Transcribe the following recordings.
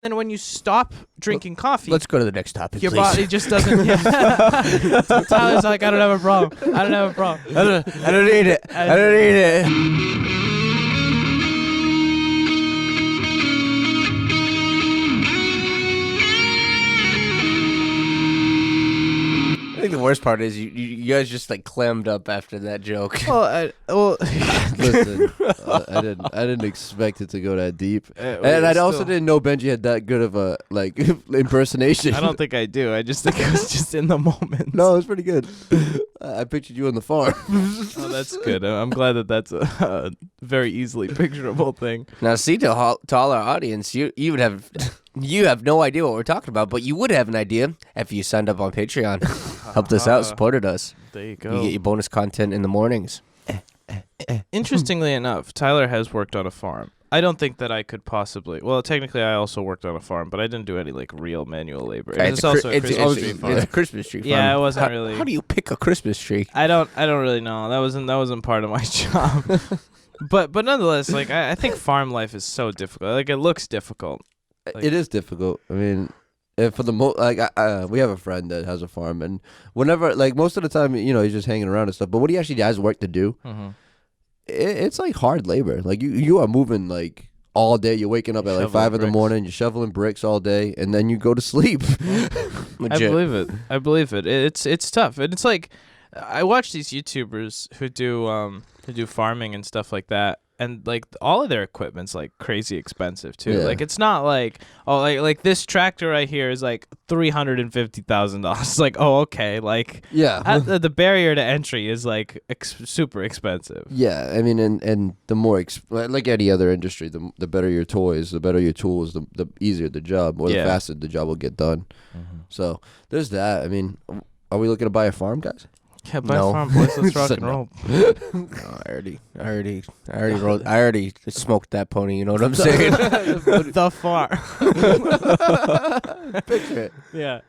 Then when you stop drinking coffee, Let's go to the next topic, your please. body just doesn't. Yeah. Tyler's like, I don't have a problem. I don't have a problem. I don't need it. I don't need it. I think the worst part is you guys just like clammed up after that joke. Well, Listen, I didn't expect it to go that deep, and I also didn't know Benji had that good of a like impersonation. I don't think I do. I just think it was just in the moment. No, it was pretty good. I pictured you on the farm. Oh, that's good. I'm glad that that's a very easily picturable thing. Now, see, to all our audience, you would have you have no idea what we're talking about, but you would have an idea if you signed up on Patreon, helped us out, supported us. There you go. You get your bonus content in the mornings. Interestingly enough, Tyler has worked on a farm. I don't think that I could possibly. Well, technically, I also worked on a farm, but I didn't do any like real manual labor. It's also a Christmas tree farm. It's a Christmas tree farm. Yeah, it wasn't really. How do you pick a Christmas tree? I don't really know. That wasn't part of my job. but nonetheless, like I think farm life is so difficult. Like it looks difficult. Like, it is difficult. I mean, for the we have a friend that has a farm, and whenever, like most of the time, you know, he's just hanging around and stuff. But when he actually has work to do, it's like hard labor. Like you are moving like all day. You're waking up at like 5 in the morning. You're shoveling bricks all day, and then you go to sleep. I believe it. It's tough, and it's like I watch these YouTubers who do farming and stuff like that. And like all of their equipment's like crazy expensive too. Yeah. Like it's not like like this tractor right here is like $350,000. It's like okay, like Yeah. The barrier to entry is like super expensive. Yeah, I mean, and the more like any other industry, the better your toys, the better your tools, the easier the job, or the faster the job will get done. So there's that. I mean, are we looking to buy a farm, guys? Yeah, buy a farm, boys. Let's rock and roll. No, I already smoked that pony. You know what I'm saying? The farm. Picture it. Yeah.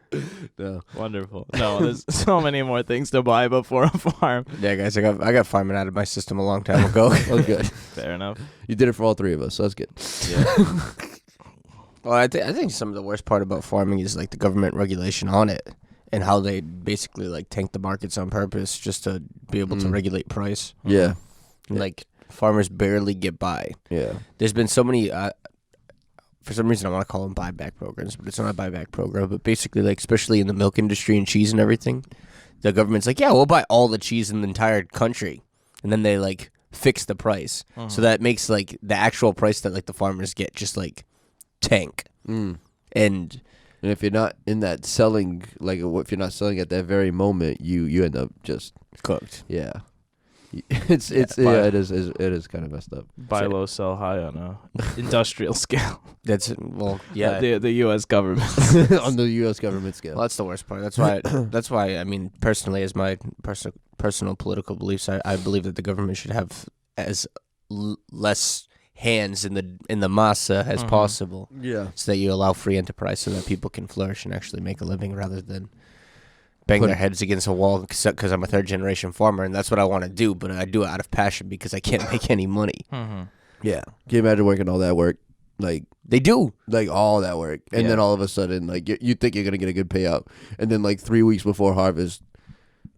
No. Wonderful. No, there's so many more things to buy before a farm. Yeah, guys, I got farming out of my system a long time ago. Okay. Fair enough. You did it for all three of us, so that's good. Yeah. Well, I think some of the worst part about farming is like the government regulation on it. And how they basically like tank the markets on purpose just to be able to regulate price. Yeah. Like farmers barely get by. Yeah. There's been so many. For some reason, I want to call them buyback programs, but it's not a buyback program. But basically, like especially in the milk industry and cheese and everything, the government's like, yeah, we'll buy all the cheese in the entire country, and then they like fix the price, so that makes like the actual price that like the farmers get just like tank. And if you're not in that selling, like if you're not selling at that very moment, you end up just cooked. Yeah, it is kind of messed up. Buy low, sell high on a industrial scale. The U.S. government on the U.S. government scale. Well, that's the worst part. That's why. I mean, personally, as my personal political beliefs, I believe that the government should have as less hands in the masa as possible. Yeah. So that you allow free enterprise so that people can flourish and actually make a living rather than bang their heads against a wall because I'm a third generation farmer and that's what I want to do, but I do it out of passion because I can't make any money. Yeah. Can you imagine working all that work? Like they do. Like all that work. And then all of a sudden like you think you're going to get a good payout and then like 3 weeks before harvest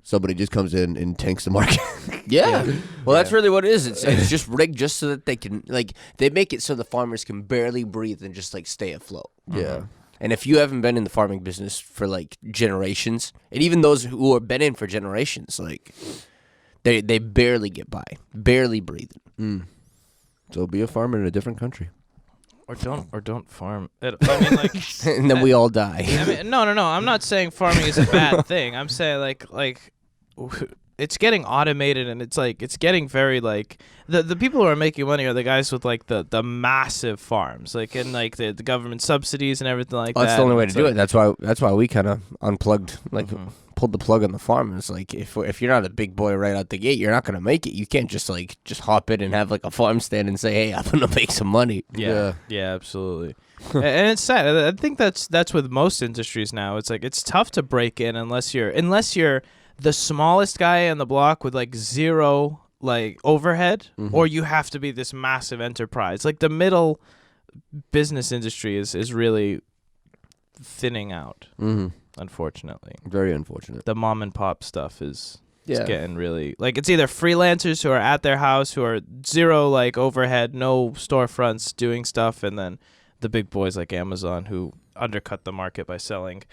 somebody just comes in and tanks the market. Yeah. Well, that's really what it is. It's just rigged just so that they can, like, they make it so the farmers can barely breathe and just, like, stay afloat. Yeah. And if you haven't been in the farming business for, like, generations, and even those who have been in for generations, like, they barely get by. Barely breathing. So be a farmer in a different country. Or don't farm. I mean, like, and then we all die. I mean, no. I'm not saying farming is a bad thing. I'm saying like it's getting automated and it's getting very like the people who are making money are the guys with like the massive farms, like and like the government subsidies and everything like that. That's the only way to do it. That's why we kind of unplugged, like pulled the plug on the farm. It's like if you're not a big boy right out the gate, you're not gonna make it. You can't just hop in and have like a farm stand and say, hey, I'm gonna make some money. Yeah, absolutely. And it's sad. I think that's with most industries now. It's like it's tough to break in unless you're the smallest guy on the block with like zero like overhead, or you have to be this massive enterprise. Like the middle business industry is really thinning out. Mm-hmm. Unfortunately, Very unfortunate. the mom and pop stuff is it's Yeah. getting really like it's either freelancers who are at their house who are zero like overhead, no storefronts doing stuff, and then the big boys like Amazon who undercut the market by selling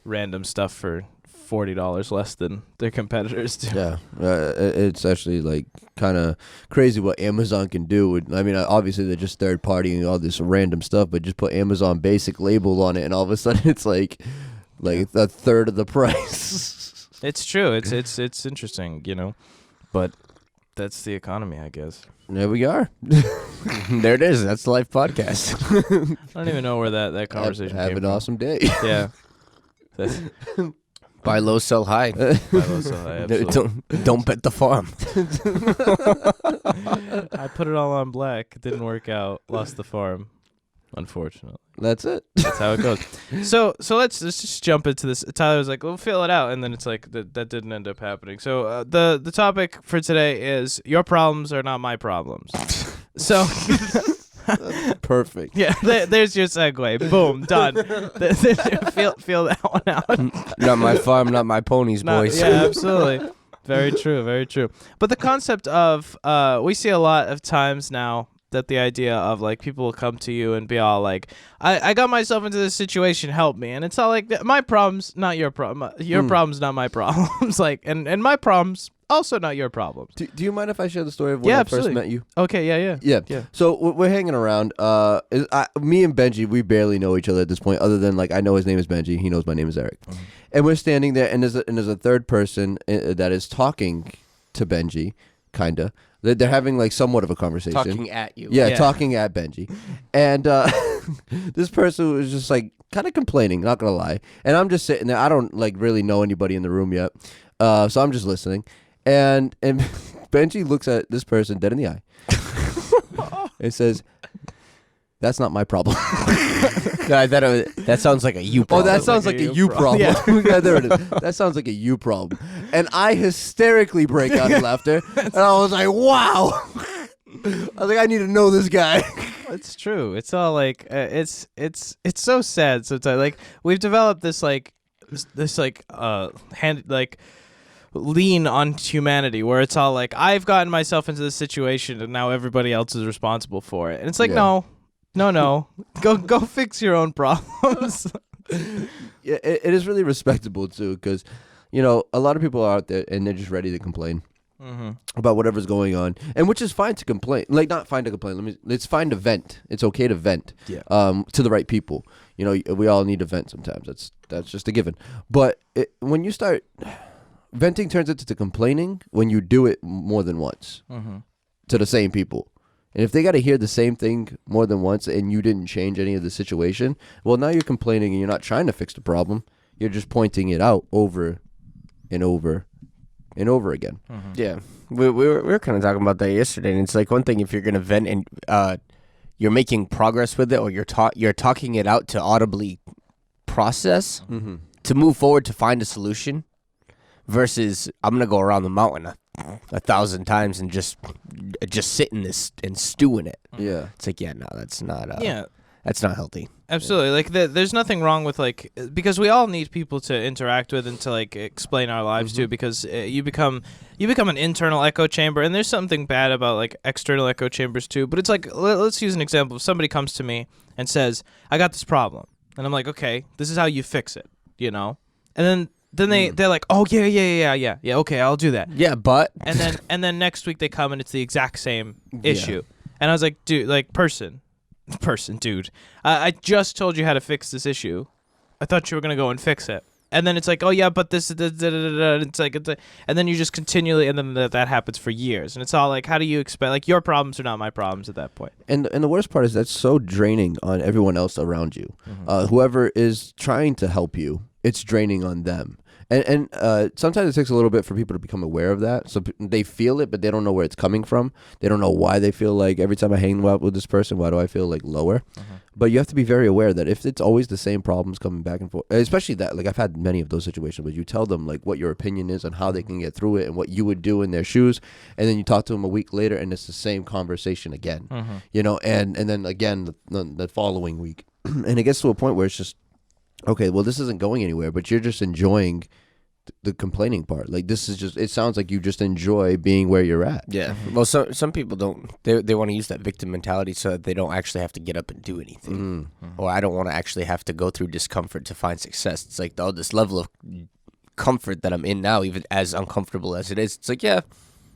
random stuff for $40 less than their competitors do. Yeah, it's actually like kind of crazy what Amazon can do. I mean, obviously they're just third partying all this random stuff, but just put Amazon Basic label on it, and all of a sudden it's like a third of the price. It's true. It's interesting, but that's the economy, I guess. There we are. There it is. That's the Life podcast. I don't even know where that conversation Have came an from. awesome day. Yeah. That's Buy low, sell high. Don't bet the farm. I put it all on black. It didn't work out. Lost the farm, unfortunately. That's it. That's how it goes. So let's just jump into this. Tyler was like, "We'll fill it out," and then it's like that didn't end up happening. So the topic for today is your problems are not my problems. So Perfect. yeah, there's your segue. Boom, done. Feel that one out. Not my farm, not my ponies, boys. Yeah, absolutely. Very true, very true. But the concept of we see a lot of times now that the idea of like people will come to you and be all like, I got myself into this situation, help me. And it's all like my problems, not your problem. Your problems, not my problems. Like and my problems, also not your problems. Do you mind if I share the story of when Yeah, I absolutely. first met you? Okay, yeah. Yeah. So we're hanging around. Me and Benji, we barely know each other at this point, other than like I know his name is Benji, he knows my name is Eric, and we're standing there, and there's a third person that is talking to Benji, kinda. They're having like somewhat of a conversation. Talking at you. Yeah, Yeah. talking at Benji, and this person was just like kind of complaining, not gonna lie, and I'm just sitting there. I don't like really know anybody in the room yet, so I'm just listening, and Benji looks at this person dead in the eye. It says, "That's not my problem." That sounds like a you Oh, problem. that sounds like a you problem. Yeah, there it is. That sounds like a you problem. And I hysterically break out in laughter. And I was like, wow. I was like, I need to know this guy. It's true. It's all like it's so sad sometimes. Like we've developed this hand like lean on humanity where it's all like I've gotten myself into this situation and now everybody else is responsible for it. And it's like Yeah. no. Go fix your own problems. Yeah, it is really respectable, too, because, a lot of people are out there and they're just ready to complain about whatever's going on. And which is fine to complain. Like, not fine to complain. It's fine to vent. It's okay to vent to the right people. We all need to vent sometimes. That's just a given. But when you start... Venting turns into complaining when you do it more than once to the same people. And if they got to hear the same thing more than once and you didn't change any of the situation, well, now you're complaining and you're not trying to fix the problem. You're just pointing it out over and over and over again. Yeah, we were kind of talking about that yesterday, and it's like one thing if you're gonna vent and you're making progress with it, or you're talking it out to audibly process to move forward to find a solution, versus I'm gonna go around the mountain a 1,000 times and just sit in this and stew in it. Yeah. It's like no, that's not that's not healthy. Absolutely. Like there's nothing wrong with like because we all need people to interact with and to like explain our lives to, because you become an internal echo chamber, and there's something bad about like external echo chambers too. But it's like let's use an example. If somebody comes to me and says, "I got this problem," and I'm like, "Okay, this is how you fix it," and then they're like, "Oh yeah, okay, I'll do that." Yeah, but And then next week they come and it's the exact same issue, and I was like, "Dude, like person, dude, I just told you how to fix this issue. I thought you were gonna go and fix it." And then it's like, "Oh yeah, but this," it's like, and then you just continually, and then that happens for years, and it's all like, how do you expect? Like your problems are not my problems at that point. And the worst part is that's so draining on everyone else around you. Whoever is trying to help you, it's draining on them. And sometimes it takes a little bit for people to become aware of that. So they feel it, but they don't know where it's coming from. They don't know why they feel like every time I hang out with this person, why do I feel like lower? But you have to be very aware that if it's always the same problems coming back and forth, especially that, like I've had many of those situations where you tell them like what your opinion is on how they can get through it and what you would do in their shoes, and then you talk to them a week later and it's the same conversation again, you know, and then again the following week, and it gets to a point where it's just, okay, well this isn't going anywhere, but you're just enjoying the complaining part. Like this is just, it sounds like you just enjoy being where you're at. Yeah. Well, some people don't. They want to use that victim mentality so that they don't actually have to get up and do anything. Or I don't want to actually have to go through discomfort to find success. It's like, this level of comfort that I'm in now, even as uncomfortable as it is, it's like, yeah,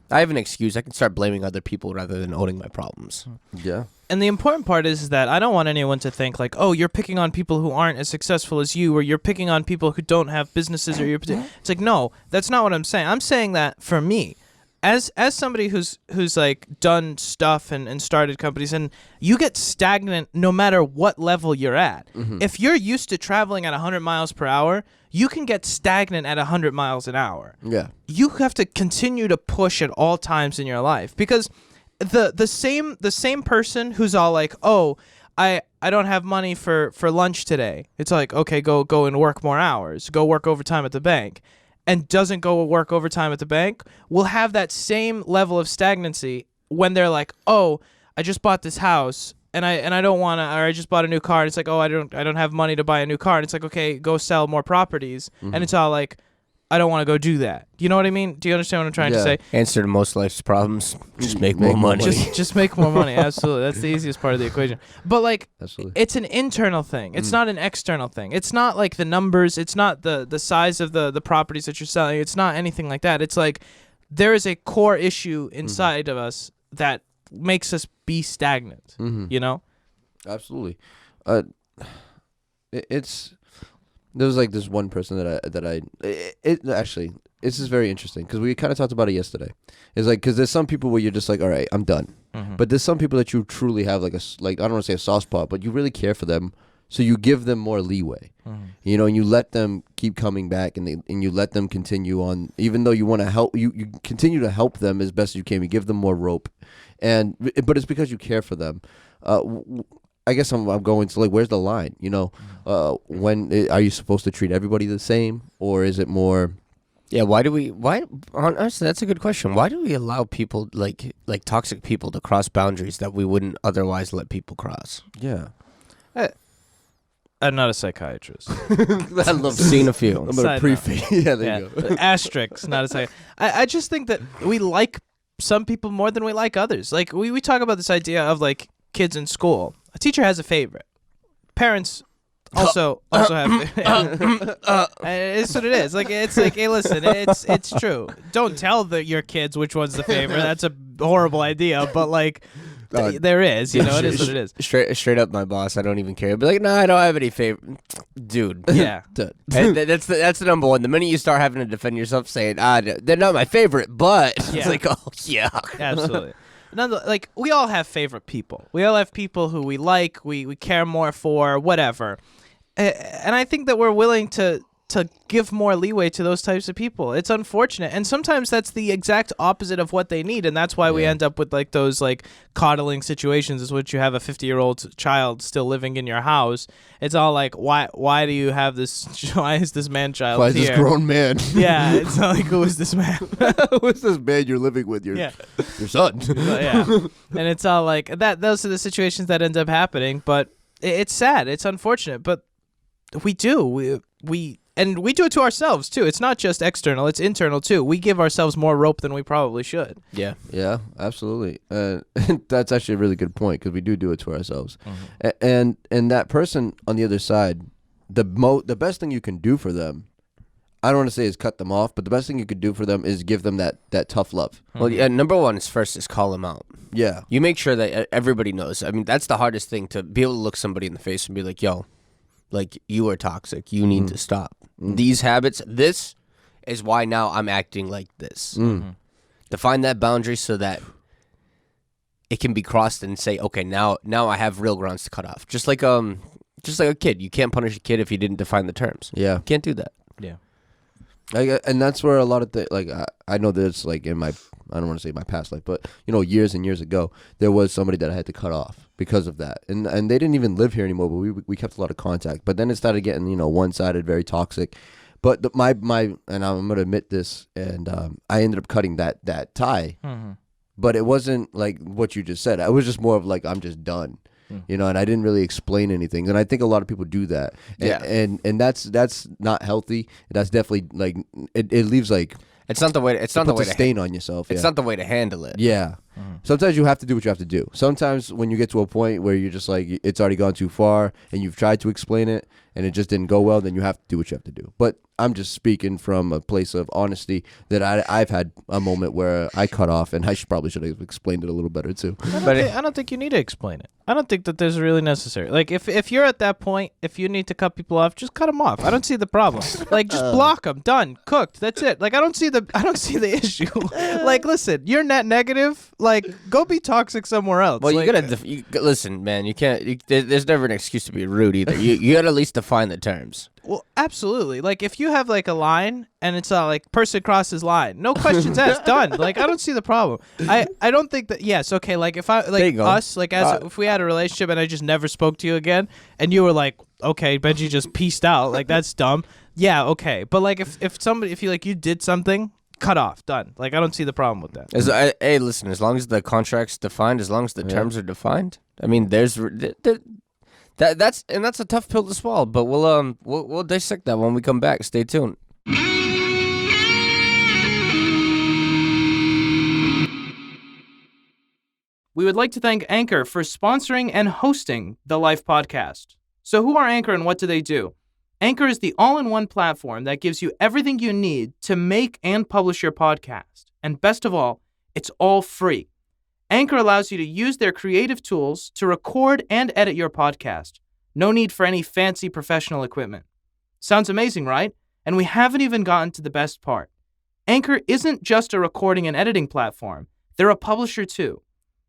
I have an excuse. I can start blaming other people rather than owning my problems. Yeah. And the important part is that I don't want anyone to think like, oh, you're picking on people who aren't as successful as you, or you're picking on people who don't have businesses, or it's like, no, that's not what I'm saying. I'm saying that for me, as somebody who's like done stuff and started companies, and you get stagnant no matter what level you're at. If you're used to traveling at 100 miles per hour, you can get stagnant at 100 miles an hour. Yeah. You have to continue to push at all times in your life, because the same person who's all like, oh, I don't have money for lunch today. It's like, okay, go and work more hours. Go work overtime at the bank. And doesn't go work overtime at the bank will have that same level of stagnancy when they're like, oh, I just bought this house and I don't want to, or I just bought a new car. And it's like, oh, I don't have money to buy a new car. And it's like, okay, go sell more properties. And it's all like, I don't want to go do that. You know what I mean? Do you understand what I'm trying to say? Answer to most life's problems: just make more money. Just make more money. Absolutely, that's the easiest part of the equation. But like, Absolutely. it's an internal thing. It's not an external thing. It's not like the numbers. It's not the size of the properties that you're selling. It's not anything like that. It's like there is a core issue inside of us that makes us be stagnant. You know? Absolutely. There was like this one person actually, this is very interesting because we kind of talked about it yesterday. It's like, because there's some people where you're just like, all right, I'm done. But there's some people that you truly have like I don't want to say a soft spot, but you really care for them. So you give them more leeway, you know, and you let them keep coming back, and you let them continue on, even though you want to help, you continue to help them as best as you can. You give them more rope, but it's because you care for them. I guess I'm going to like, where's the line? You know, when are you supposed to treat everybody the same, or is it more? Yeah, honestly, that's a good question. Why do we allow people like toxic people to cross boundaries that we wouldn't otherwise let people cross? Yeah. I'm not a psychiatrist. I love Seen a few. I'm gonna prefix. Yeah, there you go. Asterisk, not a psychiatrist. I just think that we like some people more than we like others. Like we talk about this idea of like kids in school. A teacher has a favorite. Parents also have. It's what it is. Like it's like, hey, listen, it's true. Don't tell your kids which one's the favorite. That's a horrible idea. But like, there is. You know, it is what it is. Straight up, my boss. I don't even care. I'd be like, no, I don't have any favorite. Dude. Yeah. That's the number one. The minute you start having to defend yourself, saying, they're not my favorite, but it's like, oh yeah, absolutely. Like, we all have favorite people. We all have people who we like, we care more for, whatever. And I think that we're willing to give more leeway to those types of people. It's unfortunate. And sometimes that's the exact opposite of what they need. And that's why we end up with like those like coddling situations, is which you have a 50-year-old child still living in your house. It's all like, why do you have this? Why is this man-child here? Why is this grown man? Yeah, it's not like, who is this man? Who is this man you're living with? Your son. Yeah. And it's all like that. Those are the situations that end up happening. But it's sad. It's unfortunate. But we do. And we do it to ourselves, too. It's not just external. It's internal, too. We give ourselves more rope than we probably should. Yeah. Yeah, absolutely. That's actually a really good point, because we do it to ourselves. And that person on the other side, the best thing you can do for them, I don't want to say is cut them off, but the best thing you could do for them is give them that tough love. Well, yeah, number one is call them out. Yeah. You make sure that everybody knows. I mean, that's the hardest thing, to be able to look somebody in the face and be like, yo, like, you are toxic. You need to stop. These habits, this is why now I'm acting like this. Define that boundary so that it can be crossed and say, okay, now I have real grounds to cut off. Just like a kid. You can't punish a kid if he didn't define the terms. Yeah. You can't do that. Yeah. And that's where a lot of I know there's like in my, I don't want to say my past life, but years and years ago, there was somebody that I had to cut off because of that, and they didn't even live here anymore, but we kept a lot of contact. But then it started getting one-sided, very toxic. But my and I'm gonna admit this, and I ended up cutting that tie, but it wasn't like what you just said. I was just more of like, I'm just done. And I didn't really explain anything, and I think a lot of people do that. And that's not healthy. That's definitely like it leaves like it's not the way. It's not the way to stain on yourself. It's not the way to handle it. Yeah. Sometimes you have to do what you have to do. Sometimes when you get to a point where you're just like, it's already gone too far, and you've tried to explain it, and it just didn't go well, then you have to do what you have to do. But I'm just speaking from a place of honesty that I've had a moment where I cut off, and I probably should have explained it a little better too. I don't think you need to explain it. I don't think that there's really necessary. Like if you're at that point, if you need to cut people off, just cut them off. I don't see the problem. Like just block them. Done. Cooked. That's it. Like I don't see the issue. Like listen, you're net negative. Like go be toxic somewhere else. Well, like, you gotta listen, man. You can't. There's never an excuse to be rude either. You gotta at least define the terms. Well, absolutely. Like if you have like a line and it's like person crosses line, no questions asked, done. Like I don't see the problem. I don't think that. Yes, okay. Like if I like us, like if we had a relationship and I just never spoke to you again, and you were like, okay, Benji just peaced out, like that's dumb. Yeah, okay. But like if you like you did something, cut off, done. Like I don't see the problem with that. Hey, listen. As long as the contract's defined, as long as the terms are defined, I mean, that's a tough pill to swallow. But we'll dissect that when we come back. Stay tuned. We would like to thank Anchor for sponsoring and hosting the Life podcast. So who are Anchor and what do they do? Anchor is the all-in-one platform that gives you everything you need to make and publish your podcast. And best of all, it's all free. Anchor allows you to use their creative tools to record and edit your podcast. No need for any fancy professional equipment. Sounds amazing, right? And we haven't even gotten to the best part. Anchor isn't just a recording and editing platform. They're a publisher too.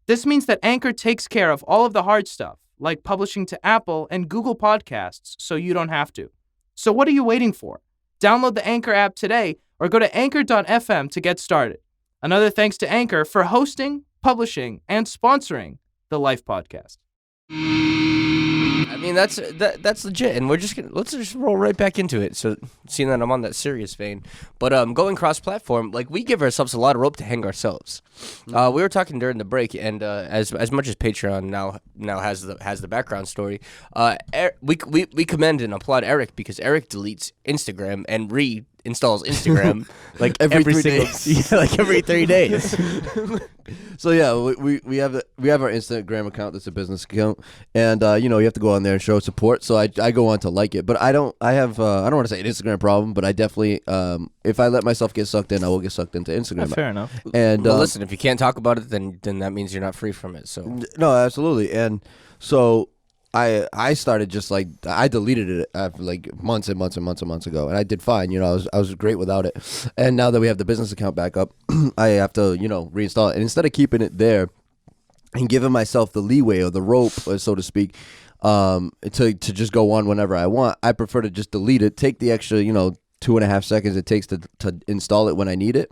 This means that Anchor takes care of all of the hard stuff, like publishing to Apple and Google Podcasts, so you don't have to. So what are you waiting for? Download the Anchor app today or go to anchor.fm to get started. Another thanks to Anchor for hosting, publishing, and sponsoring the Life podcast. I mean, that's legit, and let's just roll right back into it. So, seeing that I'm on that serious vein, but going cross-platform, like we give ourselves a lot of rope to hang ourselves. We were talking during the break, and as much as Patreon now has the background story, we commend and applaud Eric because Eric deletes Instagram and reinstalls Instagram like every 3 days. Yeah, like every 3 days. So yeah, we have our Instagram account that's a business account, and you have to go on there and show support. So I go on to like it, but I don't want to say an Instagram problem, but I definitely if I let myself get sucked in, I will get sucked into Instagram. Fair enough. And well, listen, if you can't talk about it, then that means you're not free from it. So no, absolutely, and so. I started just like I deleted it after like months and months and months and months ago, and I did fine. I was great without it. And now that we have the business account back up, I have to reinstall it. And instead of keeping it there and giving myself the leeway or the rope, so to speak, to just go on whenever I want, I prefer to just delete it. Take the extra 2.5 seconds it takes to install it when I need it.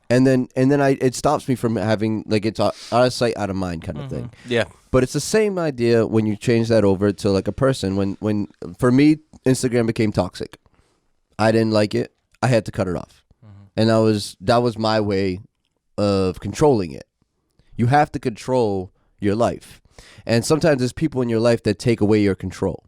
And then it stops me from having like it's out of sight, out of mind kind of thing. Yeah. But it's the same idea when you change that over to like a person. When for me, Instagram became toxic. I didn't like it. I had to cut it off. And that was my way of controlling it. You have to control your life. And sometimes there's people in your life that take away your control.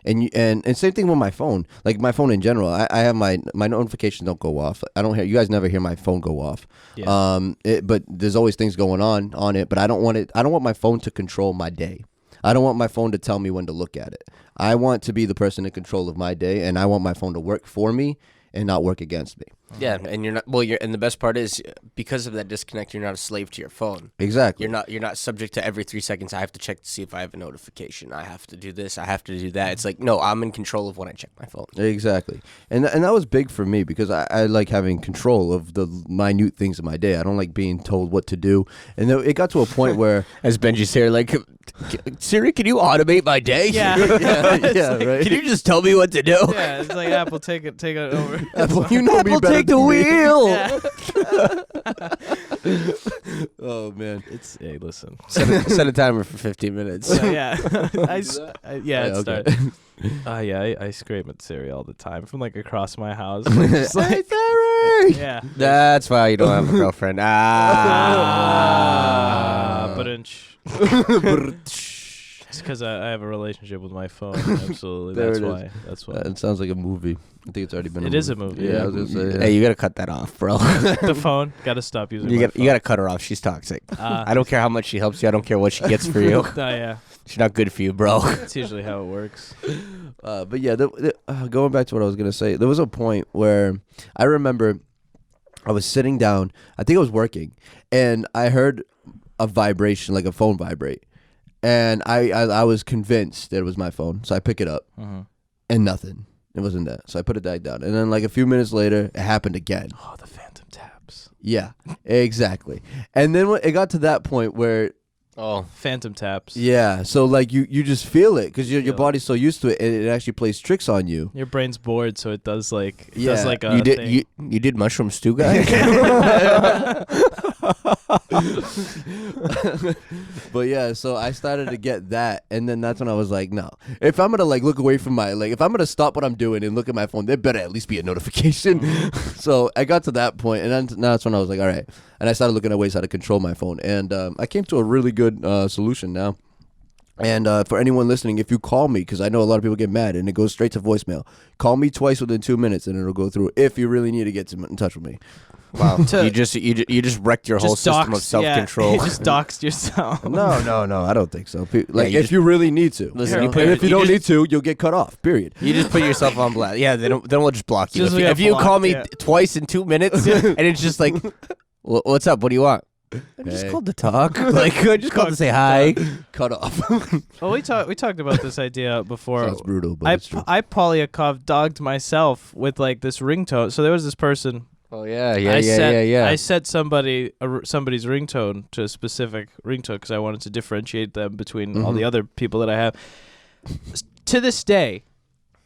And same thing with my phone. Like my phone in general, I have my notifications don't go off. You guys never hear my phone go off. Yeah. But there's always things going on it. But I don't want my phone to control my day. I don't want my phone to tell me when to look at it. I want to be the person in control of my day, and I want my phone to work for me and not work against me. Yeah, and you're not. Well, and the best part is because of that disconnect, you're not a slave to your phone. Exactly. You're not subject to every 3 seconds. I have to check to see if I have a notification. I have to do this. I have to do that. It's like no, I'm in control of when I check my phone. Exactly, and that was big for me because I like having control of the minute things of my day. I don't like being told what to do, and it got to a point where as Benji's here, like Siri, can you automate my day? Yeah. yeah, right. Can you just tell me what to do? Yeah, it's like Apple, take it over. Apple, you know me Apple, better take the than me. wheel. Yeah. Oh man. It's hey, listen. Set a timer for 15 minutes. So, yeah, Yeah, it okay. started. Yeah, I scream at Siri all the time from like across my house. Like, just Hey, like, Siri! yeah. That's why you don't have a girlfriend. But it's because I have a relationship with my phone. Absolutely, There that's it is. why. That's why. It sounds like a movie. I think it's already been. It is a movie. Yeah, I was gonna say. Yeah. Hey, you gotta cut that off, bro. The phone. Gotta stop using. You my got you gotta cut her off. She's toxic. phone. I don't care how much she helps you. I don't care what she gets for you. Oh yeah, She's not good for you, bro. that's usually how it works. But yeah, going back to what I was gonna say, there was a point where I remember I was sitting down. I think I was working, and I heard a vibration, like a phone vibrate, and I was convinced that it was my phone. So I pick it up, and nothing. It wasn't that. So I put it back down, and then like a few minutes later, it happened again. Oh, the phantom taps. Yeah, exactly. And then when it got to that point where. Oh, Phantom taps. Yeah, so like you just feel it because your Feel it. body's so used to it, and it actually plays tricks on you. Your brain's bored, so it does like Yeah. does like a you did thing. you did mushroom stew, guy? But yeah, so I started to get that, and then that's when I was like, no, if I'm gonna like look away from my if I'm gonna stop what I'm doing and look at my phone, there better at least be a notification. So I got to that point, and then that's when I was like, all right, and I started looking at ways how to control my phone, and I came to a really good solution now. And for anyone listening, if you call me, because I know a lot of people get mad and it goes straight to voicemail, call me twice within 2 minutes and it'll go through if you really need to get in touch with me. Wow, you just wrecked your whole Just system of doxed- self-control. Yeah, you just doxed yourself. No, I don't think so. Like you if just- you really need to. Listen, you and put- if you you don't just- need to, you'll get cut off. Period. You just put yourself on blast. Yeah, then we'll just block you. Just If, get if you call blocked, me yeah. twice in 2 minutes, and it's just like, what's up? What do you want? I just Hey. called to talk. Like, I just called to say hi. Cut off. Well, we talked about this idea before. Sounds brutal, but I it's true. Polyakov dogged myself with like this ringtone. So there was this person. Oh yeah, I set somebody's ringtone to a specific ringtone because I wanted to differentiate them between all the other people that I have. To this day,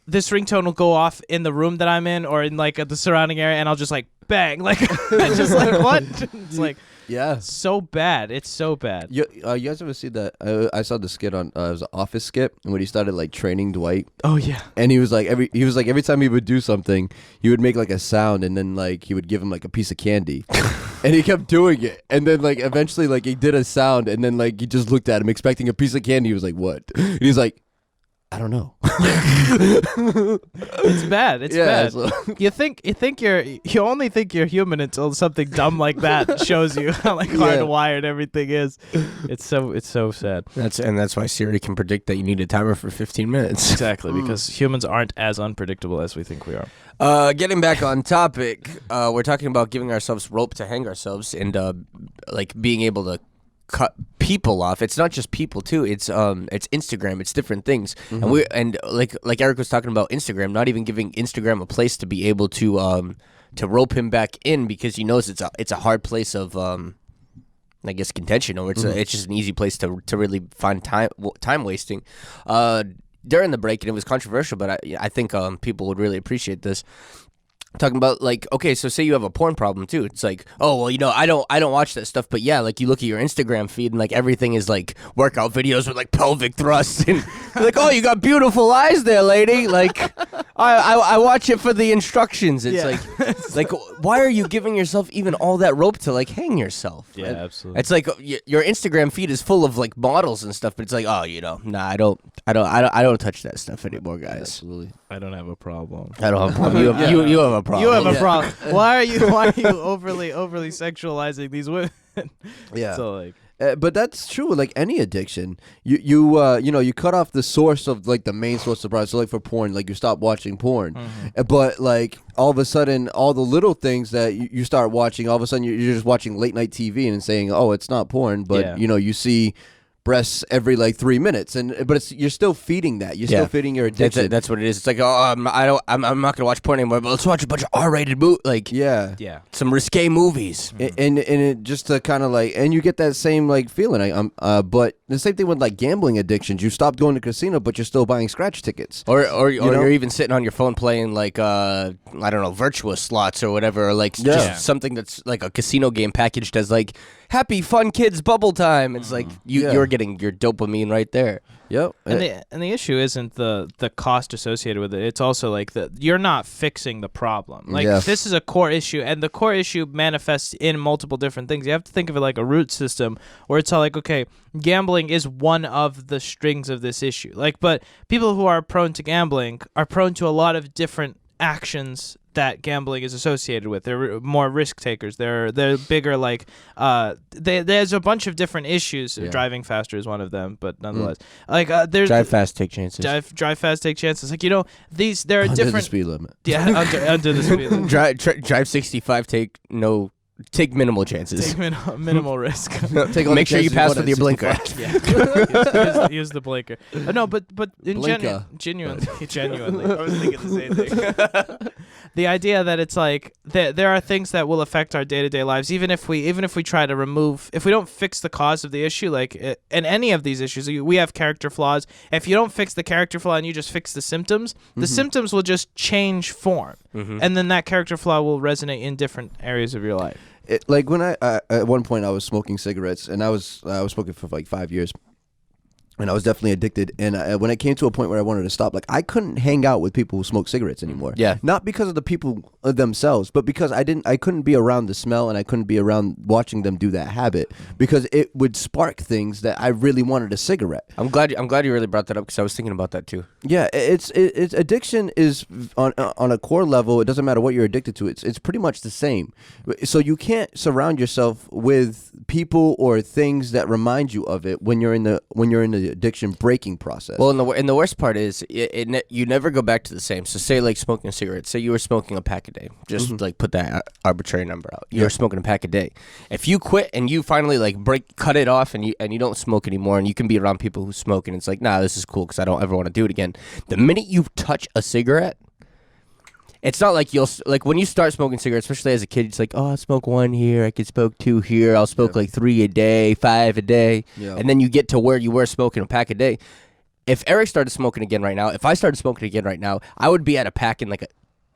this ringtone will go off in the room that I'm in or in like the surrounding area, and I'll just like bang, like it's just like what? It's like Yeah. so bad. It's so bad. You guys ever see that? I saw the skit on it was an Office skit when he started like training Dwight, Oh yeah. and he was like every time he would do something, he would make like a sound, and then like he would give him like a piece of candy, and he kept doing it, and then like eventually like he did a sound, and then like he just looked at him expecting a piece of candy. He was like, "What?" And he's like, "I don't know." It's bad. It's Yeah, bad. so- You only think you're human until something dumb like that shows you how like Yeah. hardwired everything is. It's so sad. That's why Siri can predict that you need a timer for 15 minutes. Exactly, because humans aren't as unpredictable as we think we are. Getting back on topic, we're talking about giving ourselves rope to hang ourselves and like being able to cut people off. It's not just people too. It's Instagram. It's different things. And like Eric was talking about Instagram, not even giving Instagram a place to be able to rope him back in because he knows it's a hard place of I guess contention, or it's just an easy place to really find time wasting. During the break, and it was controversial, but I think people would really appreciate this. Talking about like, okay, so say you have a porn problem too. It's like, oh well, I don't watch that stuff, but yeah, like you look at your Instagram feed and like everything is like workout videos with like pelvic thrusts and you're like, oh, you got beautiful eyes there, lady. Like, I watch it for the instructions. It's like why are you giving yourself even all that rope to like hang yourself? Yeah, absolutely. It's like your Instagram feed is full of like models and stuff, but it's like, oh, nah, I don't touch that stuff anymore, guys. Absolutely. I don't have a problem. I don't have a problem. You have a problem. You have a Yeah. problem. Why are you overly sexualizing these women? Yeah. So like, But that's true. Like any addiction, you cut off the source of like the main source of problem. So like for porn, like you stop watching porn, but like all of a sudden, all the little things that you start watching, all of a sudden you're just watching late night TV and saying, oh, it's not porn, but Yeah. you see breasts every like 3 minutes, but you're still feeding that. You're still feeding your addiction. That's what it is. It's like, oh, I'm not gonna watch porn anymore, but let's watch a bunch of R-rated like Yeah. some risque movies. And it just to kind of like, and you get that same like feeling. But the same thing with like gambling addictions. You stopped going to casino, but you're still buying scratch tickets. Or you're even sitting on your phone playing like I don't know, virtuous slots or whatever, or like just something that's like a casino game packaged as like happy fun kids bubble time. It's like you're getting your dopamine right there. Yep. And the issue isn't the cost associated with it. It's also like you're not fixing the problem. Like this is a core issue, and the core issue manifests in multiple different things. You have to think of it like a root system, where it's all like, okay, gambling is one of the strings of this issue. Like, but people who are prone to gambling are prone to a lot of different actions that gambling is associated with. They're more risk takers. They're bigger. Like there's a bunch of different issues. Yeah. Driving faster is one of them, but nonetheless, like there's Drive fast, take chances. drive fast, take chances. Like there are Under different the speed limit. Yeah, under the speed limit. Drive 65, take minimal chances. Take minimal risk. Make sure you pass with your blinker. Yeah, use the blinker. No, but in Blinker. genuinely, I was thinking the same thing. The idea that it's like there are things that will affect our day-to-day lives, even if we try to if we don't fix the cause of the issue, like in any of these issues, we have character flaws. If you don't fix the character flaw and you just fix the symptoms, the symptoms will just change form, and then that character flaw will resonate in different areas of your life. Like when I at one point I was smoking cigarettes, and I was smoking for like 5 years, and I was definitely addicted. And when it came to a point where I wanted to stop, like I couldn't hang out with people who smoke cigarettes anymore. Yeah, not because of the people themselves, but because I couldn't be around the smell, and I couldn't be around watching them do that habit, because it would spark things that I really wanted a cigarette. I'm glad you really brought that up, because I was thinking about that too. Yeah, it's addiction is on a core level. It doesn't matter what you're addicted to. It's pretty much the same. So you can't surround yourself with people or things that remind you of it when you're in the addiction breaking process. Well, and the worst part is you never go back to the same. So say like smoking a cigarette. Say you were smoking a pack a day. Just like put that arbitrary number out. You're smoking a pack a day. If you quit and you finally like cut it off, and you don't smoke anymore, and you can be around people who smoke, and it's like, nah, this is cool because I don't ever want to do it again. The minute you touch a cigarette, it's not like when you start smoking cigarettes, especially as a kid, it's like, oh, I'll smoke one here, I could smoke 2 here, I'll smoke like 3 a day, 5 a day, and then you get to where you were smoking a pack a day. If Eric started smoking again right now, if I started smoking again right now, I would be at a pack in like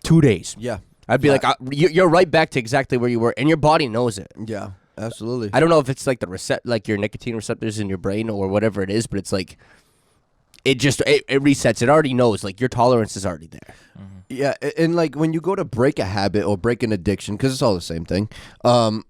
2 days. Yeah, I'd be like, you're right back to exactly where you were, and your body knows it. Yeah, absolutely. I don't know if it's like like your nicotine receptors in your brain or whatever it is, but it's like it resets. It already knows, like your tolerance is already there. Yeah, and like when you go to break a habit or break an addiction, because it's all the same thing.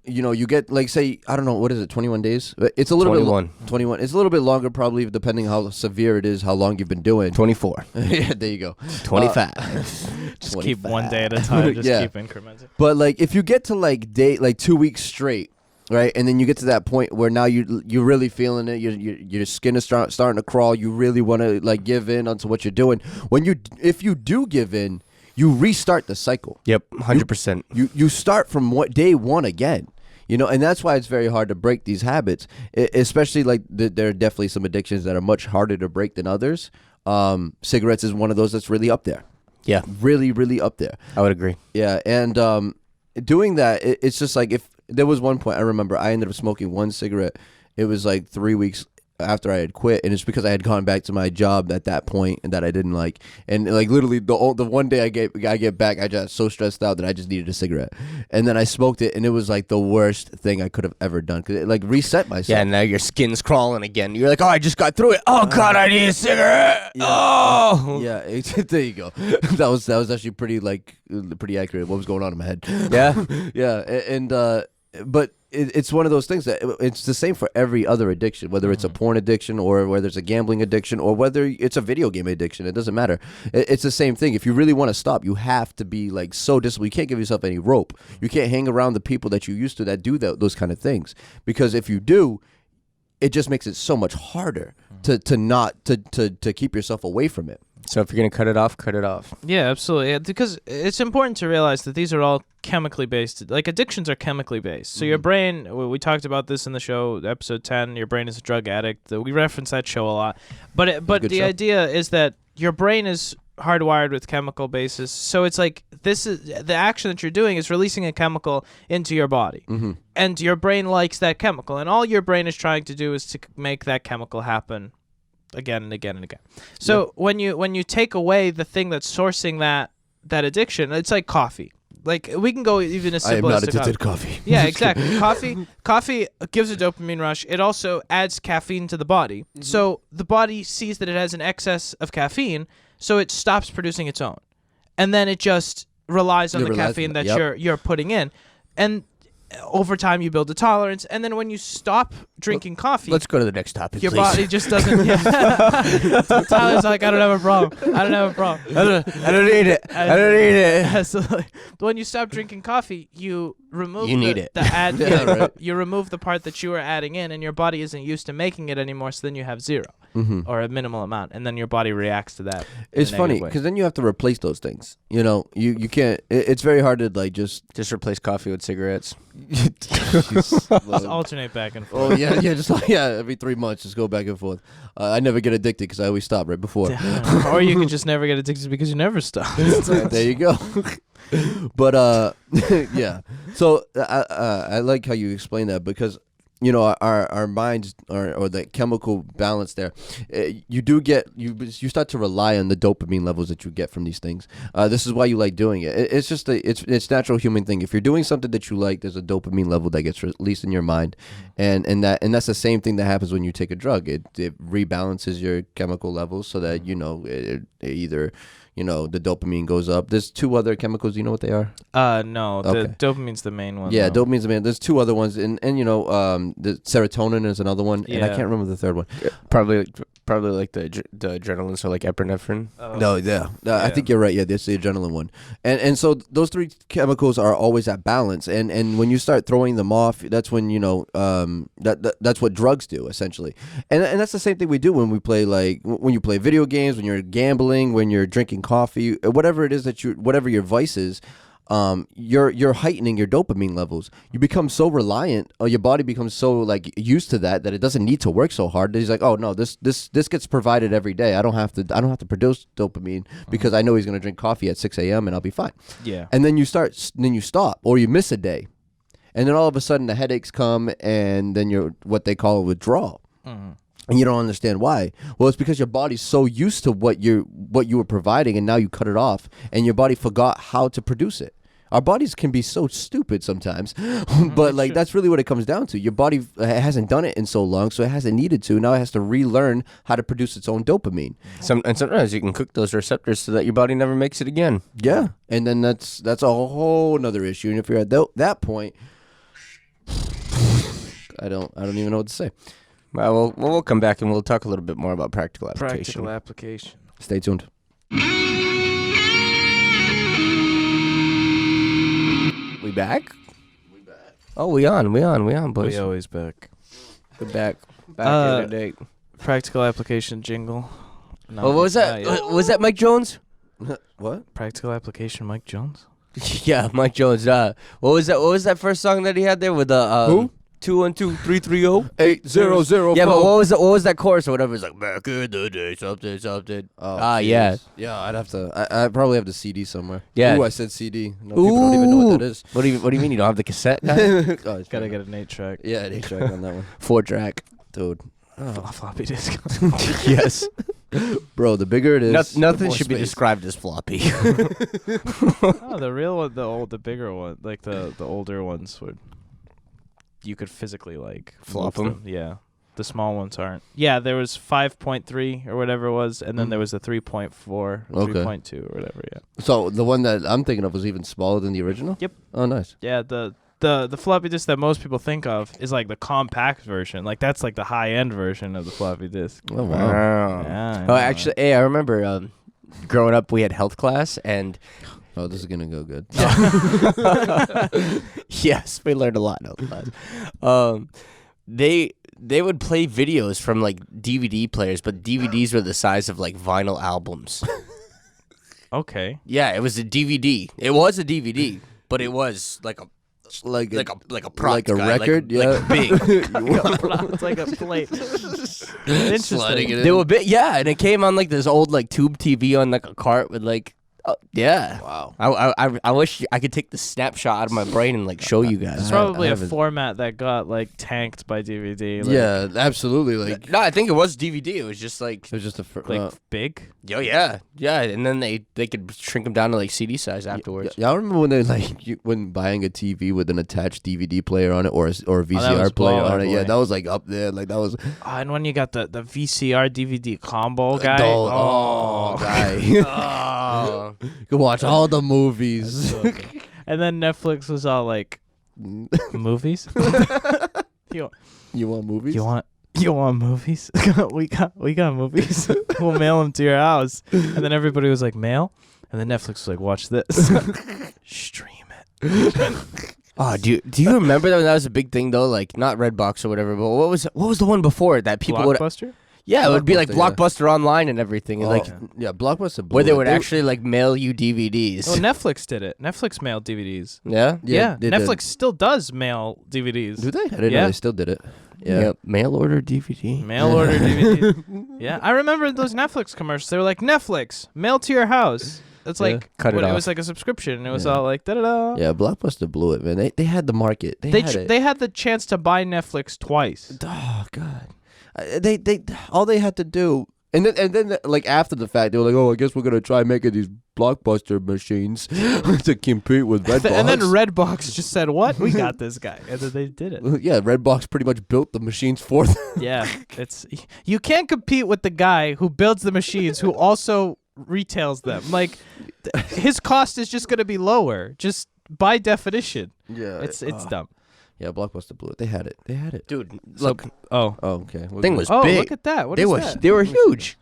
You get like, say, I don't know, what is it, 21 days? It's a little 21. bit 21. It's a little bit longer, probably, depending how severe it is, how long you've been doing. 24. Yeah, there you go. 25. Just keep one day at a time. Just keep incrementing. But like, if you get to like 2 weeks straight, right, and then you get to that point where now you're really feeling it. Your skin is starting to crawl. You really want to like give in onto what you're doing. If you do give in, you restart the cycle. Yep, 100%. You start from day one again. And that's why it's very hard to break these habits, especially like there are definitely some addictions that are much harder to break than others. Cigarettes is one of those that's really up there. Yeah, really, really up there. I would agree. Yeah, and doing that, it's just like, if there was one point I remember I ended up smoking one cigarette. It was like 3 weeks after I had quit, and it's because I had gone back to my job at that point and that I didn't like. And like literally the one day I get back, I just so stressed out that I just needed a cigarette, and then I smoked it, and it was like the worst thing I could have ever done, because it like reset myself. Yeah, now your skin's crawling again. You're like, oh, I just got through it. Oh God, I need a cigarette. Yeah. Oh, yeah. There you go. That was actually pretty accurate. What was going on in my head? Yeah, yeah, and but it's one of those things that it's the same for every other addiction, whether it's a porn addiction or whether it's a gambling addiction or whether it's a video game addiction. It doesn't matter. It's the same thing. If you really want to stop, you have to be like so disciplined. You can't give yourself any rope. You can't hang around the people that you used to that do those kind of things, because if you do, it just makes it so much harder to keep yourself away from it. So if you're gonna cut it off, cut it off. Yeah, absolutely. Yeah, because it's important to realize that these are all chemically based. Like addictions are chemically based. So your brain, we talked about this in the show, episode 10. Your brain is a drug addict. We reference that show a lot. But the idea is that your brain is hardwired with chemical bases. So it's like this is the action that you're doing is releasing a chemical into your body, and your brain likes that chemical, and all your brain is trying to do is to make that chemical happen again and again and again. So when you take away the thing that's sourcing that addiction, it's like coffee. Like we can go even as simple as I am not addicted to coffee. Yeah, exactly. Coffee gives a dopamine rush. It also adds caffeine to the body. So the body sees that it has an excess of caffeine, so it stops producing its own, and then it just relies on the caffeine that you're putting in, and over time you build a tolerance, and then when you stop drinking coffee, Let's go to the next topic, your please. body just doesn't. Tyler's like, I don't have a problem. I don't need it. Absolutely. When you stop drinking coffee, you remove you remove the part that you were adding in, and your body isn't used to making it anymore. So then you have zero or a minimal amount, and then your body reacts to that. It's funny because then you have to replace those things. You know, you can't. It's very hard to like just replace coffee with cigarettes. Just alternate back and forth. Oh yeah, just every 3 months, just go back and forth. I never get addicted because I always stop right before. Or you can just never get addicted because you never stop. There you go. But yeah. So I like how you explain that because you know our minds or the chemical balance there. You start to rely on the dopamine levels that you get from these things. This is why you like doing it. It's just it's natural human thing. If you're doing something that you like, there's a dopamine level that gets released in your mind, and that's the same thing that happens when you take a drug. It rebalances your chemical levels so that it either. The dopamine goes up. There's 2 other chemicals. Do you know what they are? No. The dopamine's the main one. Yeah, dopamine's the main. There's 2 other ones, and the serotonin is another one, and I can't remember the third one. Probably like the adrenaline, so like epinephrine. No, yeah. I think you're right. Yeah, that's the adrenaline one, and so those 3 chemicals are always at balance, and when you start throwing them off, that's when that's what drugs do essentially, and that's the same thing we do when we play when you play video games, when you're gambling, when you're drinking coffee, whatever it is whatever your vice is. You're heightening your dopamine levels. You become so reliant, or your body becomes so used to that it doesn't need to work so hard. He's like, oh no, this gets provided every day. I don't have to produce dopamine because I know he's gonna drink coffee at 6 a.m. and I'll be fine. Yeah. And then you stop, or you miss a day, and then all of a sudden the headaches come, and then you're what they call a withdrawal. And you don't understand why. Well, it's because your body's so used to what you were providing, and now you cut it off, and your body forgot how to produce it. Our bodies can be so stupid sometimes, but that's really what it comes down to. Your body hasn't done it in so long, so it hasn't needed to. Now it has to relearn how to produce its own dopamine. And sometimes you can cook those receptors so that your body never makes it again. Yeah, and then that's a whole another issue. And if you're at that point, I don't even know what to say. Well, we'll come back and we'll talk a little bit more about practical application. Stay tuned. We back? Oh, we on, boys. We always back. We're back in the date. Practical application jingle. No, what was that? Was that Mike Jones? What? Practical application Mike Jones? Yeah, Mike Jones. What was that? What was that first song that he had there with the who? 212-330-800. Yeah, but what was that chorus or whatever? It's like back in the day, something. Oh, yeah. Yeah, I'd have to. I probably have the CD somewhere. Yeah. Ooh, I said CD. No, people don't even know what that is. What do you mean you don't have the cassette? Gotta get an 8-track. Yeah, an 8-track on that one. 4-track, dude. Floppy disk. Yes. Bro, the bigger it is, nothing should be described as floppy. The real one, the bigger one, like the older ones would. You could physically flop them. Yeah, the small ones aren't. Yeah, there was 5.3 or whatever it was, and then there was the 3.4, 3.2 or whatever. Yeah. So the one that I'm thinking of was even smaller than the original. Yep. Oh, nice. Yeah, the floppy disk that most people think of is the compact version. That's the high end version of the floppy disk. Oh wow. Yeah, oh, actually, I remember growing up we had health class and. Oh, this is gonna go good. Yes, we learned a lot in health class. they would play videos from like DVD players, but DVDs were the size of like vinyl albums. Okay. Yeah, it was a DVD. It was a DVD, but it was like a like a product guy, record, like big. It's like a plate. Interesting. They were big, yeah, and it came on like this old like tube TV on like a cart with like, yeah. Wow. I wish I could take the snapshot out of my brain and like show you guys. It's probably a format that got like tanked by DVD. Like, Yeah, absolutely. Like No, I think it was DVD. It was just like, it was just a big. oh yeah, and then they could shrink them down to like CD size afterwards. Y'all remember when they when buying a TV with an attached DVD player on it or a was VCR player baller, on it? Yeah, boy. that was like up there. Like that was. And when you got the VCR DVD combo guy. Guy. Oh. You can watch all the movies. And then Netflix was all like, movies? you, You want movies? you want movies? we got movies. We'll mail them to your house. And then everybody was like, mail? And then Netflix was like, watch this. Stream it. Oh, do you remember that was a big thing though? Like not Redbox or whatever, but what was the one before it that people would? Blockbuster? Yeah, it would be like Blockbuster, Blockbuster Online and everything, and like yeah, Blockbuster. Blew where they it. would actually like mail you DVDs. Oh, Netflix did it. Netflix mailed DVDs. Yeah. Yeah, they Netflix did. still does mail DVDs. Do they? I didn't Yeah. know they still did it. Yeah. Mail order DVD. Mail order DVDs. Yeah, I remember those Netflix commercials. They were like, Netflix, mail to your house. It's Yeah. like, Cut it when it off. was like a subscription. And it was Yeah. all like, da-da-da. Yeah, Blockbuster blew it, man. They had the market. They had it. They had the chance to buy Netflix twice. Oh God, they all they had to do, and then like after the fact, they were like, oh, I guess we're gonna try making these Blockbuster machines to compete with Redbox. And then Redbox just said, what? We got this guy. And then they did it. Yeah, Redbox pretty much built the machines for them. Yeah, you can't compete with the guy who builds the machines who also retails them. Like, his cost is just going to be lower, just by definition. Yeah, It's dumb. Yeah, Blockbuster blew it. They had it. Dude, look, Oh. Oh, okay. thing was Oh, big. look at that. What they is were that? they were huge.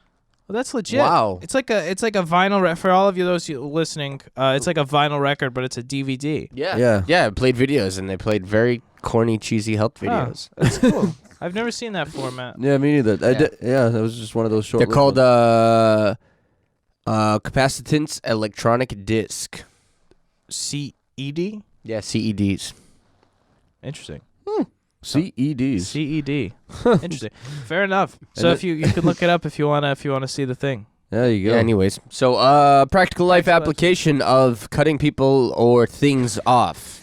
Well, that's legit. Wow. It's like a vinyl for all of you those listening. It's like a vinyl record, but it's a DVD. Yeah. It played videos, and they played very corny, cheesy health videos. Oh, that's cool. I've never seen that format. Yeah, me neither. Yeah. That was just one of those short. They're called capacitance electronic disc. CED? Yeah, CEDs. Interesting. CEDs. CED. Interesting. Fair enough. So then- if you can look it up if you wanna see the thing. There you go. Yeah, anyways. So, practical life application of cutting people or things off.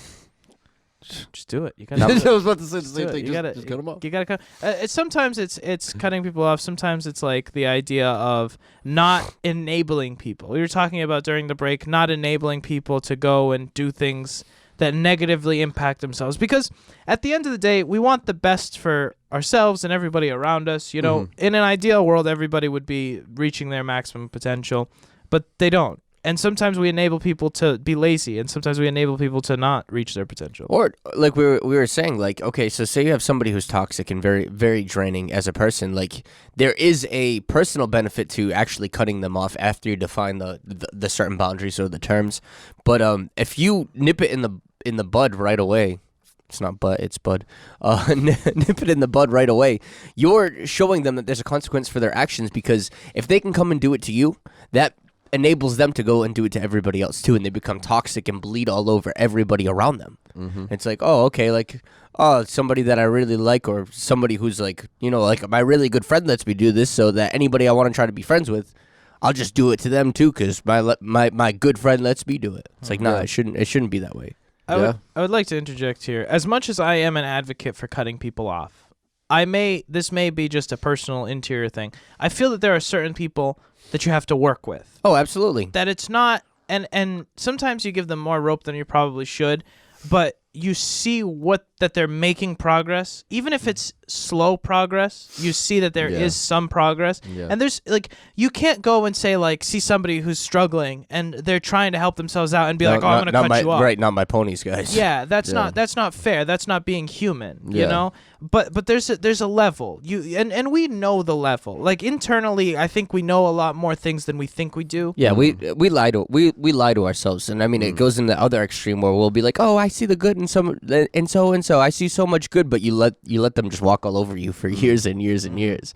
Just do it. You gotta. I was about to say the do same it. thing. You gotta. Just cut them off. You gotta cut. Sometimes it's cutting people off. Sometimes it's like the idea of not enabling people. We were talking about during the break, not enabling people to go and do things that negatively impact themselves. Because at the end of the day, we want the best for ourselves and everybody around us. You know, in an ideal world, everybody would be reaching their maximum potential, but they don't. And sometimes we enable people to be lazy, and sometimes we enable people to not reach their potential. Or like we were saying, like, okay, so say you have somebody who's toxic and very, very draining as a person. Like, there is a personal benefit to actually cutting them off after you define the certain boundaries or the terms. But if you nip it in the bud right away. It's not butt, it's bud. Nip it in the bud right away. You're showing them that there's a consequence for their actions, because if they can come and do it to you, that enables them to go and do it to everybody else too, and they become toxic and bleed all over everybody around them. It's like, oh, okay, like, oh, somebody that I really like, or somebody who's like, you know, like my really good friend lets me do this, so that anybody I want to try to be friends with, I'll just do it to them too, because my good friend lets me do it. It's like, nah, it shouldn't be that way. I would like to interject here. As much as I am an advocate for cutting people off, this may be just a personal interior thing. I feel that there are certain people that you have to work with. Oh, absolutely. That it's not, and sometimes you give them more rope than you probably should, but you see that they're making progress, even if it's slow progress. You see that there is some progress, and there's like, you can't go and say like, see somebody who's struggling and they're trying to help themselves out and be like, oh, I'm gonna cut you off. Right, not my ponies, guys. Yeah, that's not fair. That's not being human. You know. But there's a level. And we know the level. Like internally, I think we know a lot more things than we think we do. Yeah, we lie to ourselves, and I mean it goes in the other extreme where we'll be like, oh, I see the good in some and so I see so much good, but you let them just walk talk all over you for years and years and years.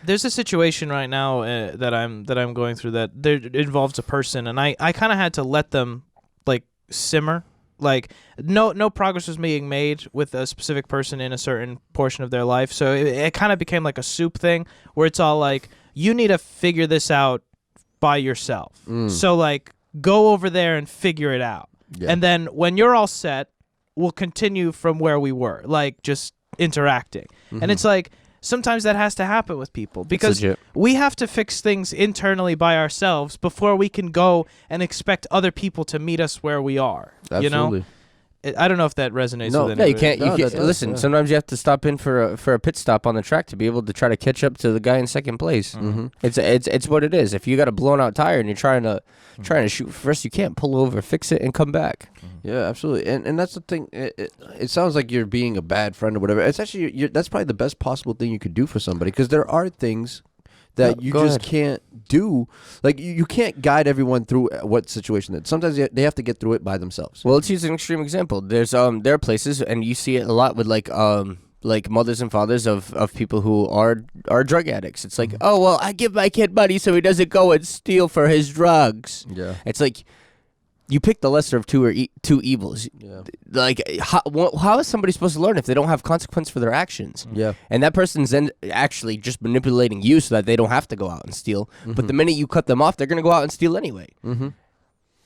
There's a situation right now that I'm going through that it involves a person, and I kind of had to let them like simmer. Like no progress was being made with a specific person in a certain portion of their life, so it kind of became like a soup thing where it's all like, you need to figure this out by yourself. So like go over there and figure it out, and then when you're all set, we'll continue from where we were, like just interacting. And it's like, sometimes that has to happen with people because we have to fix things internally by ourselves before we can go and expect other people to meet us where we are. Absolutely. You know? I don't know if that resonates with No, anybody. you can't. No, You can't listen, sometimes you have to stop in for a pit stop on the track to be able to try to catch up to the guy in second place. It's what it is. If you got a blown out tire and you're trying to shoot first, you can't pull over, fix it, and come back. Yeah, absolutely. And that's the thing. It sounds like you're being a bad friend or whatever. It's actually that's probably the best possible thing you could do for somebody, because there are things that you just can't do. Like you can't guide everyone through what situation that sometimes they have to get through it by themselves. Well, let's use an extreme example. There's there are places, and you see it a lot with like mothers and fathers of people who are drug addicts. It's like, oh well, I give my kid money so he doesn't go and steal for his drugs. Yeah. It's like, you pick the lesser of two evils. Yeah. Like, how is somebody supposed to learn if they don't have consequence for their actions? Yeah. And that person's then actually just manipulating you so that they don't have to go out and steal. But the minute you cut them off, they're going to go out and steal anyway.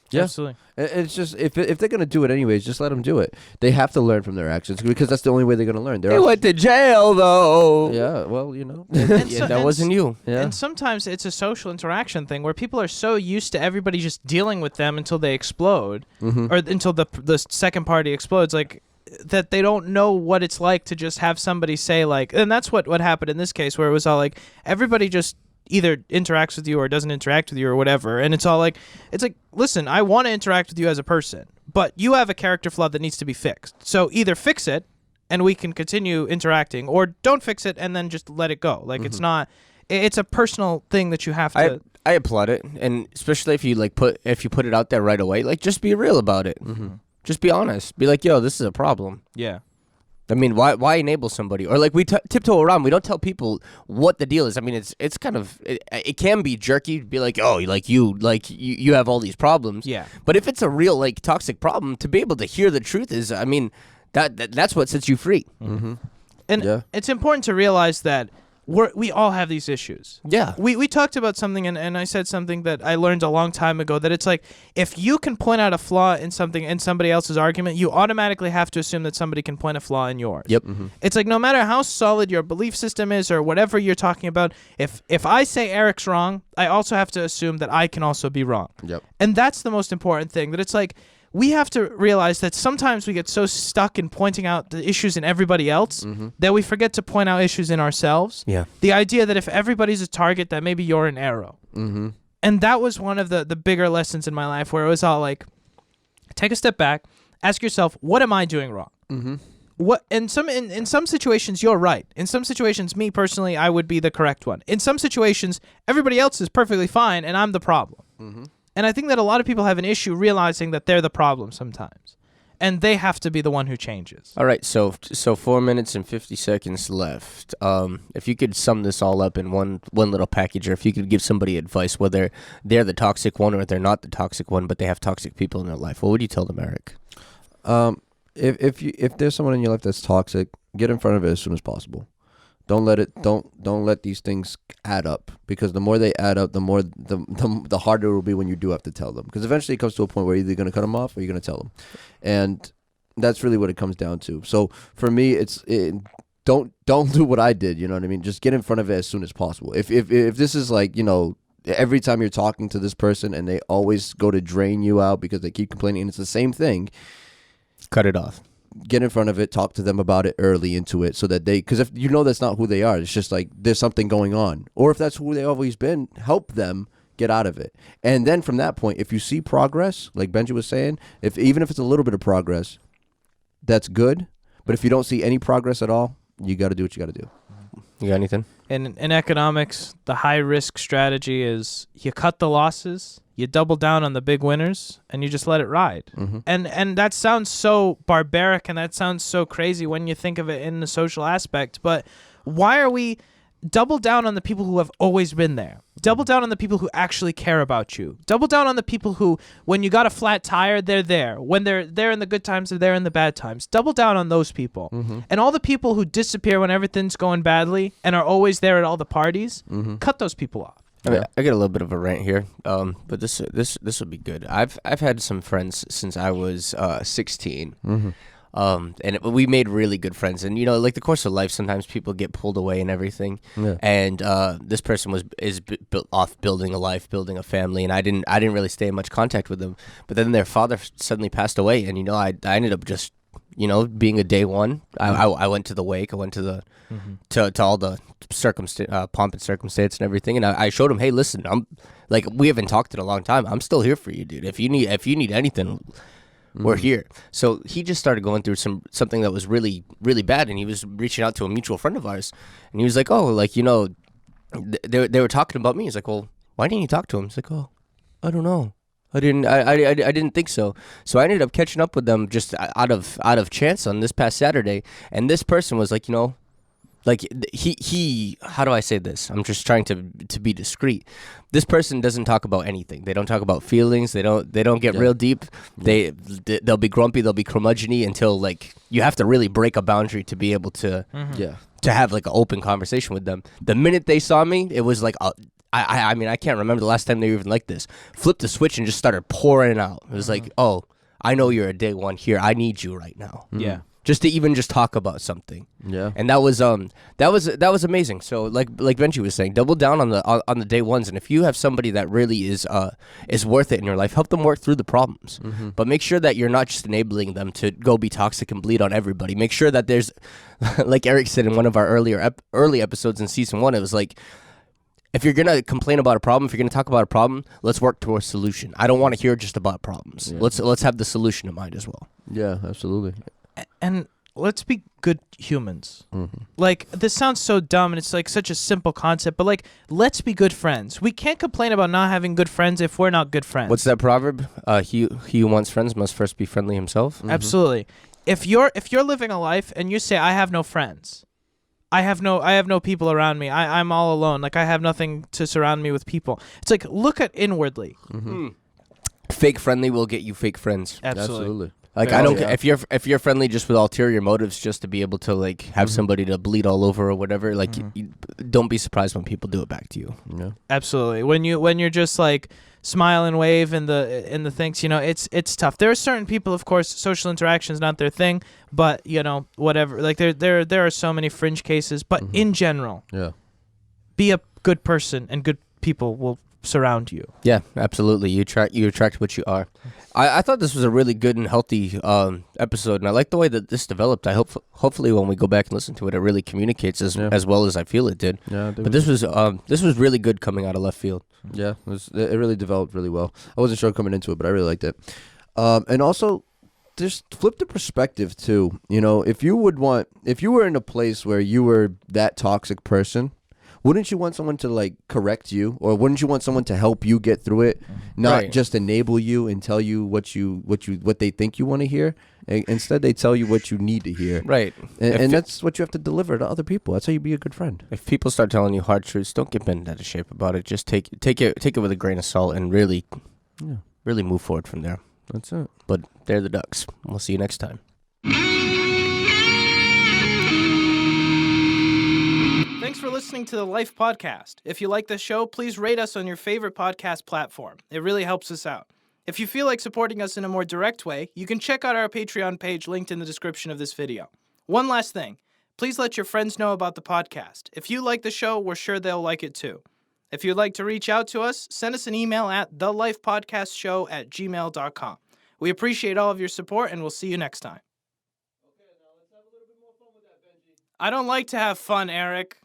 Yeah. Absolutely. It's just, if they're going to do it anyways, just let them do it. They have to learn from their actions, because that's the only way they're going to learn. They went to jail, though. Yeah, well, you know. Yeah, that wasn't you. Yeah. And sometimes it's a social interaction thing where people are so used to everybody just dealing with them until they explode, or until the second party explodes, like that they don't know what it's like to just have somebody say like, and that's what happened in this case, where it was all like everybody just either interacts with you or doesn't interact with you or whatever, and it's like, listen, I want to interact with you as a person, but you have a character flaw that needs to be fixed, so either fix it and we can continue interacting, or don't fix it and then just let it go. Like it's a personal thing that you have to. I applaud it, and especially if you put it out there right away, like just be real about it. Just be honest. Be like, yo, this is a problem. Yeah. I mean, why enable somebody? Or like we tiptoe around. We don't tell people what the deal is. I mean, it's kind of it can be jerky. Be like, oh, you have all these problems. Yeah. But if it's a real like toxic problem, to be able to hear the truth is, I mean, that's what sets you free. And Yeah. it's important to realize that we all have these issues. Yeah. We talked about something, and I said something that I learned a long time ago, that it's like, if you can point out a flaw in something in somebody else's argument, you automatically have to assume that somebody can point a flaw in yours. Yep. It's like, no matter how solid your belief system is or whatever you're talking about, if I say Eric's wrong, I also have to assume that I can also be wrong. Yep. And that's the most important thing, that it's like, we have to realize that sometimes we get so stuck in pointing out the issues in everybody else that we forget to point out issues in ourselves. Yeah. The idea that if everybody's a target, that maybe you're an arrow. And that was one of the bigger lessons in my life, where it was all like, take a step back, ask yourself, what am I doing wrong? What in some situations you're right. In some situations, me personally, I would be the correct one. In some situations, everybody else is perfectly fine and I'm the problem. And I think that a lot of people have an issue realizing that they're the problem sometimes, and they have to be the one who changes. All right, so 4 minutes and 50 seconds left. If you could sum this all up in one little package, or if you could give somebody advice, whether they're the toxic one or they're not the toxic one, but they have toxic people in their life, what would you tell them, Eric? If there's someone in your life that's toxic, get in front of it as soon as possible. Don't let these things add up, because the more they add up, the more the harder it will be when you do have to tell them, because eventually it comes to a point where you're either going to cut them off or you're going to tell them, and that's really what it comes down to. So for me, don't do what I did. You know what I mean? Just get in front of it as soon as possible. If this is like, you know, every time you're talking to this person and they always go to drain you out because they keep complaining and it's the same thing, cut it off. Get in front of it, talk to them about it early into it, so that because if you know that's not who they are, it's just like there's something going on. Or if that's who they've always been, help them get out of it. And then from that point, if you see progress, like Benji was saying, even if it's a little bit of progress, that's good. But if you don't see any progress at all, you got to do what you got to do. You got anything? In economics, the high risk strategy is you cut the losses, you double down on the big winners, and you just let it ride. Mm-hmm. And that sounds so barbaric, and that sounds so crazy when you think of it in the social aspect. But why are we double down on the people who have always been there? Double down on the people who actually care about you. Double down on the people who, when you got a flat tire, they're there. When they're there in the good times, they're there in the bad times. Double down on those people. Mm-hmm. And all the people who disappear when everything's going badly and are always there at all the parties, cut those people off. I mean, I get a little bit of a rant here, but this will be good. I've had some friends since I was 16. Mm-hmm. We made really good friends, and like the course of life, sometimes people get pulled away and everything. Yeah. And this person is built off building a life, building a family, and I didn't really stay in much contact with them. But then their father suddenly passed away, and I ended up just being a day one. I went to the wake, I went to the to all the pomp and circumstance and everything, and I showed him, hey, listen, I'm like, we haven't talked in a long time. I'm still here for you, dude. If you need anything, we're here. So he just started going through something that was really, really bad, and he was reaching out to a mutual friend of ours, and he was like, oh, like, they were talking about me. He's like, well, why didn't you talk to him? He's like, oh, I don't know. I didn't think so. So I ended up catching up with them just out of chance on this past Saturday, and this person was like, like he how do I say this? I'm just trying to be discreet. This person doesn't talk about anything. They don't talk about feelings. They don't get real deep. They'll be grumpy. They'll be curmudgeony until like you have to really break a boundary to be able to to have like an open conversation with them. The minute they saw me, it was like I mean, I can't remember the last time they were even like this. Flipped the switch and just started pouring out. It was like, oh, I know you're a day one here. I need you right now. Yeah. Just to even just talk about something. Yeah. And that was amazing. So like Benji was saying, double down on the day ones, and if you have somebody that really is worth it in your life, help them work through the problems. But make sure that you're not just enabling them to go be toxic and bleed on everybody. Make sure that there's like Eric said in one of our early episodes in season 1, it was like, if you're going to complain about a problem, if you're going to talk about a problem, let's work towards a solution. I don't want to hear just about problems. Yeah. Let's have the solution in mind as well. Yeah, absolutely. And let's be good humans. Like, this sounds so dumb, and it's like such a simple concept, but like, let's be good friends. We can't complain about not having good friends if we're not good friends. What's that proverb? He who wants friends must first be friendly himself. Absolutely. If you're living a life and you say, I have no friends, I have no people around me, I'm all alone, like I have nothing to surround me with people, it's like, look at inwardly. Fake friendly will get you fake friends. Absolutely. Like, I don't care if you're friendly just with ulterior motives, just to be able to like have somebody to bleed all over or whatever. Like, you don't be surprised when people do it back to you. Yeah. Absolutely. When you're just like smile and wave in the things, it's tough. There are certain people, of course, social interaction is not their thing, but whatever. Like there are so many fringe cases, but in general, be a good person, and good people will surround you. Yeah, absolutely. You attract what you are. I thought this was a really good and healthy episode, and I like the way that this developed. I hopefully when we go back and listen to it, it really communicates as well as I feel it did. Yeah, but this was really good coming out of left field. Yeah, it really developed really well. I wasn't sure coming into it, but I really liked it. And also, just flip the perspective too. If you were in a place where you were that toxic person, wouldn't you want someone to like correct you, or wouldn't you want someone to help you get through it, not just enable you and tell you what they think you want to hear? Instead, they tell you what you need to hear. Right. And that's what you have to deliver to other people. That's how you be a good friend. If people start telling you hard truths, don't get bent out of shape about it. Just take it with a grain of salt and really move forward from there. That's it. But they're the Ducks. We'll see you next time. Thanks for listening to the Life Podcast. If you like the show, please rate us on your favorite podcast platform. It really helps us out. If you feel like supporting us in a more direct way, you can check out our Patreon page linked in the description of this video. One last thing. Please let your friends know about the podcast. If you like the show, we're sure they'll like it too. If you'd like to reach out to us, send us an email at thelifepodcastshow@gmail.com. We appreciate all of your support, and we'll see you next time. Okay, now let's have a little bit more fun with that, Benji. I don't like to have fun, Eric.